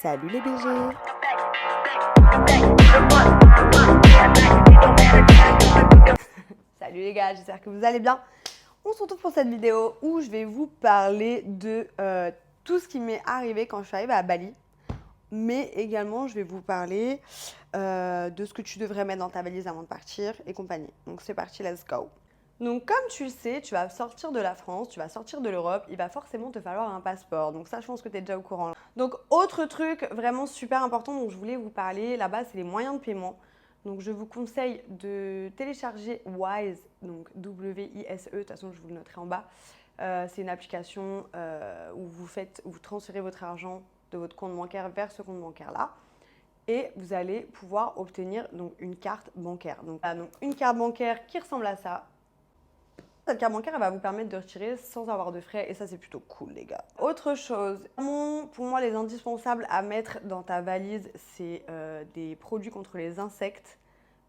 Salut les BG! Salut les gars, j'espère que vous allez bien. On se retrouve pour cette vidéo où je vais vous parler de tout ce qui m'est arrivé quand je suis arrivée à Bali. Mais également, je vais vous parler de ce que tu devrais mettre dans ta valise avant de partir et compagnie. Donc c'est parti, let's go! Donc comme tu le sais, tu vas sortir de la France, tu vas sortir de l'Europe, il va forcément te falloir un passeport. Donc ça, je pense que tu es déjà au courant. Donc autre truc vraiment super important dont je voulais vous parler, là-bas, c'est les moyens de paiement. Donc je vous conseille de télécharger Wise, donc W-I-S-E, de toute façon je vous le noterai en bas. C'est une application où vous transférez votre argent de votre compte bancaire vers ce compte bancaire-là. Et vous allez pouvoir obtenir donc, une carte bancaire. Donc une carte bancaire qui ressemble à ça. Cette carte bancaire, elle va vous permettre de retirer sans avoir de frais et ça, c'est plutôt cool, les gars. Autre chose, pour moi, les indispensables à mettre dans ta valise, c'est des produits contre les insectes.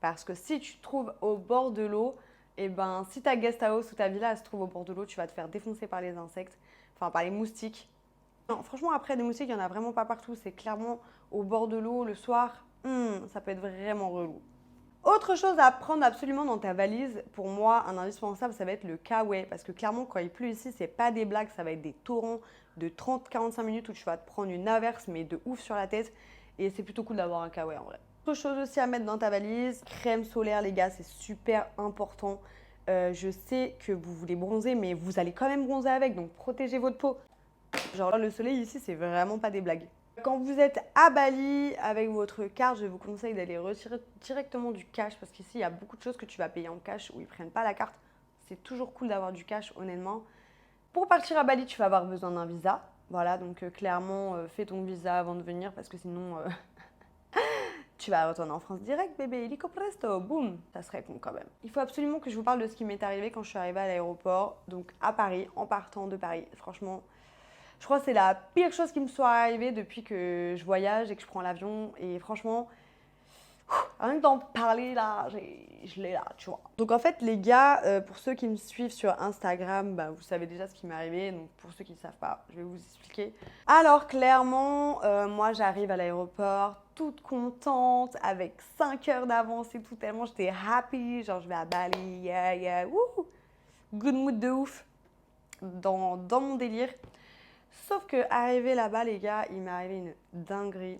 Parce que si tu te trouves au bord de l'eau, et ben, si ta guest house ou ta villa elle se trouve au bord de l'eau, tu vas te faire défoncer par les insectes, enfin par les moustiques. Non, franchement, après, des moustiques, il n'y en a vraiment pas partout. C'est clairement au bord de l'eau, le soir, ça peut être vraiment relou. Autre chose à prendre absolument dans ta valise, pour moi, un indispensable, ça va être le kawaii. Parce que clairement, quand il pleut ici, c'est pas des blagues, ça va être des torrents de 30-45 minutes où tu vas te prendre une averse, mais de ouf sur la tête. Et c'est plutôt cool d'avoir un kawaii en vrai. Autre chose aussi à mettre dans ta valise, crème solaire, les gars, c'est super important. Je sais que vous voulez bronzer, mais vous allez quand même bronzer avec, donc protégez votre peau. Genre là, le soleil ici, c'est vraiment pas des blagues. Quand vous êtes à Bali avec votre carte, je vous conseille d'aller retirer directement du cash parce qu'ici, il y a beaucoup de choses que tu vas payer en cash où ils prennent pas la carte. C'est toujours cool d'avoir du cash, honnêtement. Pour partir à Bali, tu vas avoir besoin d'un visa. Voilà, donc clairement, fais ton visa avant de venir parce que sinon, tu vas retourner en France direct, bébé. Illico presto, boum. Ça serait con quand même. Il faut absolument que je vous parle de ce qui m'est arrivé quand je suis arrivée à l'aéroport, donc à Paris, en partant de Paris. Franchement, je crois que c'est la pire chose qui me soit arrivée depuis que je voyage et que je prends l'avion. Et franchement, rien que d'en parler là, je l'ai là, tu vois. Donc en fait, les gars, pour ceux qui me suivent sur Instagram, bah, vous savez déjà ce qui m'est arrivé. Donc pour ceux qui ne savent pas, je vais vous expliquer. Alors clairement, moi j'arrive à l'aéroport toute contente, avec 5 heures d'avance et tout, tellement j'étais happy. Genre je vais à Bali, yeah, yeah, wouh, good mood de ouf, dans mon délire. Sauf que arrivé là-bas, les gars, il m'est arrivé une dinguerie.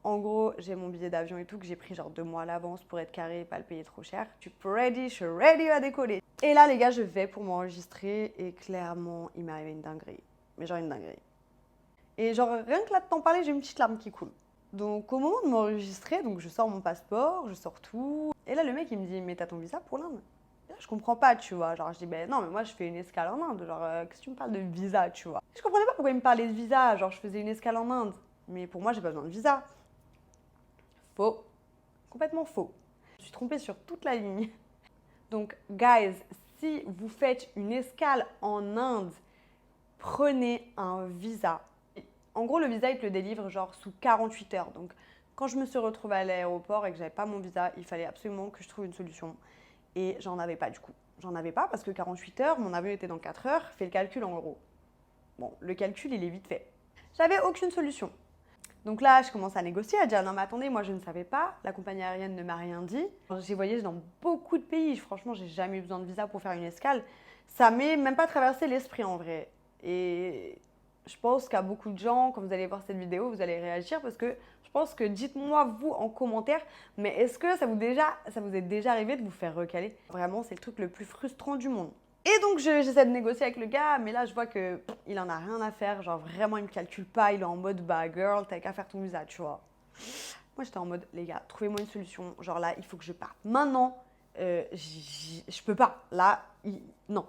En gros, j'ai mon billet d'avion et tout que j'ai pris genre 2 mois à l'avance pour être carré et pas le payer trop cher. Je suis ready à décoller. Et là, les gars, je vais pour m'enregistrer et clairement, il m'est arrivé une dinguerie. Mais genre une dinguerie. Et genre, rien que là de t'en parler, j'ai une petite larme qui coule. Donc au moment de m'enregistrer, donc je sors mon passeport, je sors tout. Et là, le mec, il me dit, mais t'as ton visa pour l'Inde? Je comprends pas, tu vois. Genre, je dis, ben non, mais moi, je fais une escale en Inde. Genre, qu'est-ce que tu me parles de visa, tu vois? Je comprenais pas pourquoi il me parlait de visa. Genre, je faisais une escale en Inde. Mais pour moi, j'ai pas besoin de visa. Faux. Complètement faux. Je suis trompée sur toute la ligne. Donc, guys, si vous faites une escale en Inde, prenez un visa. En gros, le visa, il te le délivre genre sous 48 heures. Donc, quand je me suis retrouvée à l'aéroport et que j'avais pas mon visa, il fallait absolument que je trouve une solution. Et j'en avais pas du coup. J'en avais pas parce que 48 heures, mon avion était dans 4 heures, fais le calcul en gros. Bon, le calcul, il est vite fait. J'avais aucune solution. Donc là, je commence à négocier, à dire non mais attendez, moi je ne savais pas, la compagnie aérienne ne m'a rien dit. J'ai voyagé dans beaucoup de pays, franchement, j'ai jamais eu besoin de visa pour faire une escale. Ça m'est même pas traversé l'esprit en vrai. Et je pense qu'à beaucoup de gens, quand vous allez voir cette vidéo, vous allez réagir parce que je pense que dites-moi vous en commentaire, mais est-ce que ça vous est déjà arrivé de vous faire recaler? Vraiment, c'est le truc le plus frustrant du monde. Et donc j'essaie de négocier avec le gars, mais là je vois que il en a rien à faire, genre vraiment il me calcule pas, il est en mode bah girl, t'as qu'à faire ton visa, tu vois. Moi j'étais en mode les gars, trouvez-moi une solution, genre là il faut que je parte. Maintenant, je peux pas, là, non.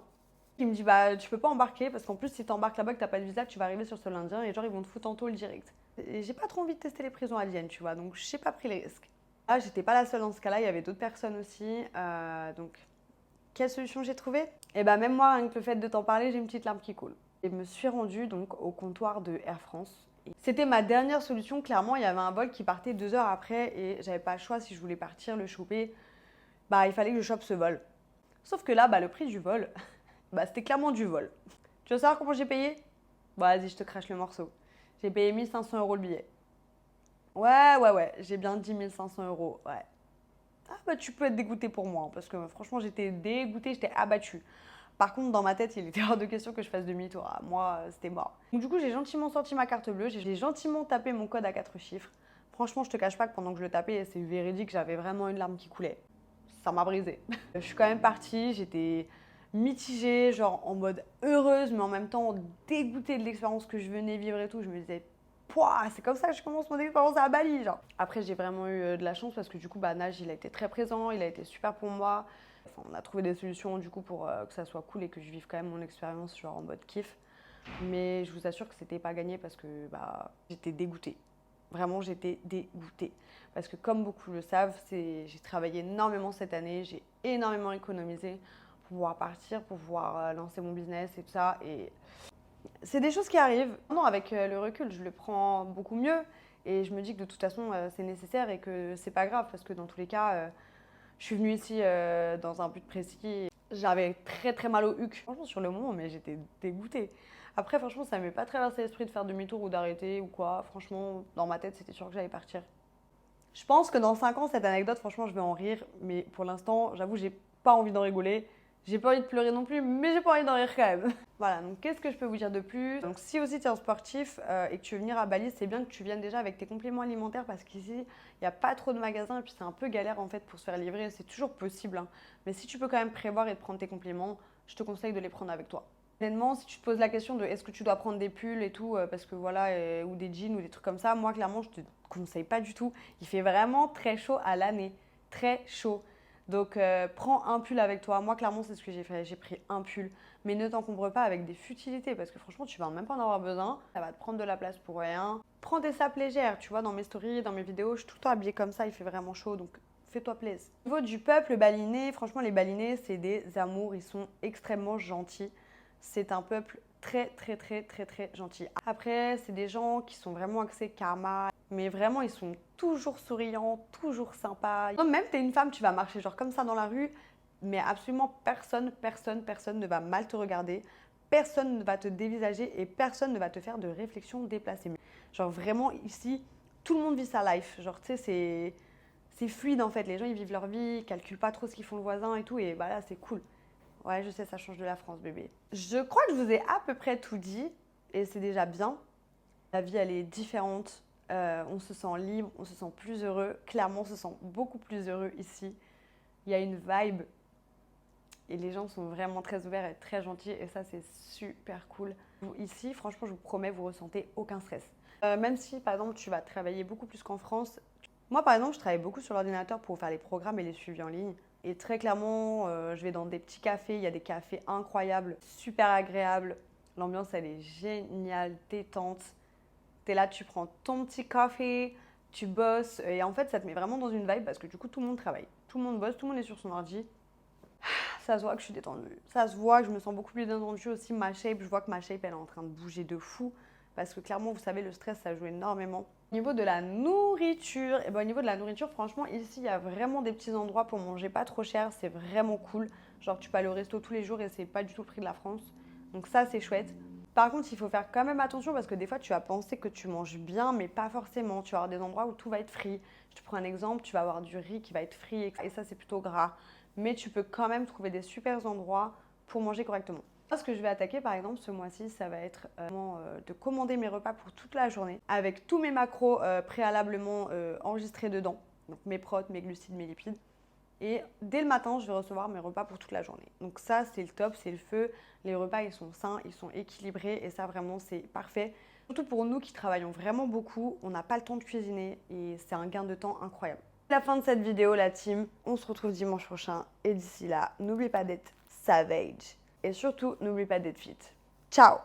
Il me dit bah tu peux pas embarquer parce qu'en plus si t'embarques là-bas que t'as pas de visa, tu vas arriver sur ce lundi et genre ils vont te foutre en tôle direct. Et j'ai pas trop envie de tester les prisons aliens, tu vois, donc j'ai pas pris les risques. Là j'étais pas la seule dans ce cas-là, il y avait d'autres personnes aussi, donc quelle solution j'ai trouvée? Et bah même moi, rien que le fait de t'en parler, j'ai une petite larme qui coule. Et je me suis rendue donc au comptoir de Air France. C'était ma dernière solution, clairement, il y avait un vol qui partait 2 heures après et j'avais pas le choix si je voulais partir, le choper. Bah il fallait que je chope ce vol. Sauf que là, bah le prix du vol, bah c'était clairement du vol. Tu veux savoir comment j'ai payé? Bah vas-y, je te crache le morceau. J'ai payé 1 500 € le billet. Ouais, j'ai bien 10 500 euros, ouais. Ah bah tu peux être dégoûté pour moi, hein, parce que franchement j'étais dégoûtée, j'étais abattue. Par contre, dans ma tête, il était hors de question que je fasse demi-tour. Ah, moi, c'était mort. Donc, du coup, j'ai gentiment sorti ma carte bleue, j'ai gentiment tapé mon code à 4 chiffres. Franchement, je te cache pas que pendant que je le tapais, c'est véridique, j'avais vraiment une larme qui coulait. Ça m'a brisé. Je suis quand même partie, j'étais mitigée, genre en mode heureuse, mais en même temps dégoûtée de l'expérience que je venais vivre et tout. Je me disais, pouah, c'est comme ça que je commence mon expérience à Bali, genre. Après, j'ai vraiment eu de la chance parce que du coup, bah, Naj, il a été très présent, il a été super pour moi. Enfin, on a trouvé des solutions du coup pour que ça soit cool et que je vive quand même mon expérience genre en mode kiff. Mais je vous assure que c'était pas gagné parce que bah, j'étais dégoûtée. Vraiment, j'étais dégoûtée. Parce que comme beaucoup le savent, j'ai travaillé énormément cette année, j'ai énormément économisé pour pouvoir partir, pour pouvoir lancer mon business et tout ça. Et c'est des choses qui arrivent. Non, avec le recul, je le prends beaucoup mieux. Et je me dis que de toute façon, c'est nécessaire et que c'est pas grave parce que dans tous les cas, je suis venue ici dans un but précis. J'avais très très mal au huc. Franchement, sur le moment, mais j'étais dégoûtée. Après, franchement, ça ne m'est pas traversé l'esprit de faire demi-tour ou d'arrêter ou quoi. Franchement, dans ma tête, c'était sûr que j'allais partir. Je pense que dans 5 ans, cette anecdote, franchement, je vais en rire. Mais pour l'instant, j'avoue, j'ai pas envie d'en rigoler. J'ai pas envie de pleurer non plus, mais j'ai pas envie d'en rire quand même. Voilà, donc qu'est-ce que je peux vous dire de plus? Donc si aussi tu es un sportif et que tu veux venir à Bali, c'est bien que tu viennes déjà avec tes compléments alimentaires parce qu'ici, il n'y a pas trop de magasins et puis c'est un peu galère en fait pour se faire livrer. C'est toujours possible, hein. Mais si tu peux quand même prévoir et te prendre tes compléments, je te conseille de les prendre avec toi. Honnêtement, si tu te poses la question de est-ce que tu dois prendre des pulls et tout, parce que voilà, ou des jeans ou des trucs comme ça, moi clairement, je te conseille pas du tout. Il fait vraiment très chaud à l'année. Très chaud. Donc prends un pull avec toi. Moi clairement c'est ce que j'ai fait. J'ai pris un pull. Mais ne t'encombre pas avec des futilités parce que franchement tu vas même pas en avoir besoin. Ça va te prendre de la place pour rien. Prends des sapes légères. Tu vois dans mes stories, dans mes vidéos, je suis tout le temps habillée comme ça. Il fait vraiment chaud donc fais-toi plaisir. Au niveau du peuple balinais, franchement les balinais c'est des amours. Ils sont extrêmement gentils. C'est un peuple très très très très très gentil. Après c'est des gens qui sont vraiment axés karma. Mais vraiment, ils sont toujours souriants, toujours sympas. Même t'es une femme, tu vas marcher genre comme ça dans la rue, mais absolument personne ne va mal te regarder. Personne ne va te dévisager et personne ne va te faire de réflexion déplacée. Genre vraiment ici, tout le monde vit sa life. Genre tu sais, c'est fluide en fait. Les gens ils vivent leur vie, ils calculent pas trop ce qu'ils font le voisin et tout. Et bah là, c'est cool. Ouais, je sais, ça change de la France, bébé. Je crois que je vous ai à peu près tout dit et c'est déjà bien. La vie, elle est différente. On se sent libre, on se sent plus heureux. Clairement, on se sent beaucoup plus heureux ici. Il y a une vibe et les gens sont vraiment très ouverts et très gentils et ça, c'est super cool. Ici, franchement, je vous promets, vous ressentez aucun stress. Même si, par exemple, tu vas travailler beaucoup plus qu'en France. Moi, par exemple, je travaille beaucoup sur l'ordinateur pour faire les programmes et les suivis en ligne. Et très clairement, je vais dans des petits cafés. Il y a des cafés incroyables, super agréables. L'ambiance, elle est géniale, détente. T'es là, tu prends ton petit café, tu bosses. Et en fait, ça te met vraiment dans une vibe parce que du coup, tout le monde travaille. Tout le monde bosse, tout le monde est sur son ordi. Ça se voit que je suis détendue. Ça se voit que je me sens beaucoup plus détendue aussi. Ma shape, je vois que ma shape, elle est en train de bouger de fou. Parce que clairement, vous savez, le stress, ça joue énormément. Au niveau de la nourriture, et ben, au niveau de la nourriture, franchement, ici, il y a vraiment des petits endroits pour manger pas trop cher. C'est vraiment cool. Genre, tu peux aller au resto tous les jours et c'est pas du tout le prix de la France. Donc ça, c'est chouette. Par contre, il faut faire quand même attention parce que des fois, tu vas penser que tu manges bien, mais pas forcément. Tu vas avoir des endroits où tout va être frit. Je te prends un exemple, tu vas avoir du riz qui va être frit et ça, c'est plutôt gras. Mais tu peux quand même trouver des super endroits pour manger correctement. Ce que je vais attaquer par exemple ce mois-ci, ça va être de commander mes repas pour toute la journée avec tous mes macros préalablement enregistrés dedans. Donc mes protes, mes glucides, mes lipides. Et dès le matin, je vais recevoir mes repas pour toute la journée. Donc ça, c'est le top, c'est le feu. Les repas, ils sont sains, ils sont équilibrés et ça, vraiment, c'est parfait. Surtout pour nous qui travaillons vraiment beaucoup, on n'a pas le temps de cuisiner et c'est un gain de temps incroyable. C'est la fin de cette vidéo, la team. On se retrouve dimanche prochain et d'ici là, n'oubliez pas d'être savage. Et surtout, n'oublie pas d'être fit. Ciao!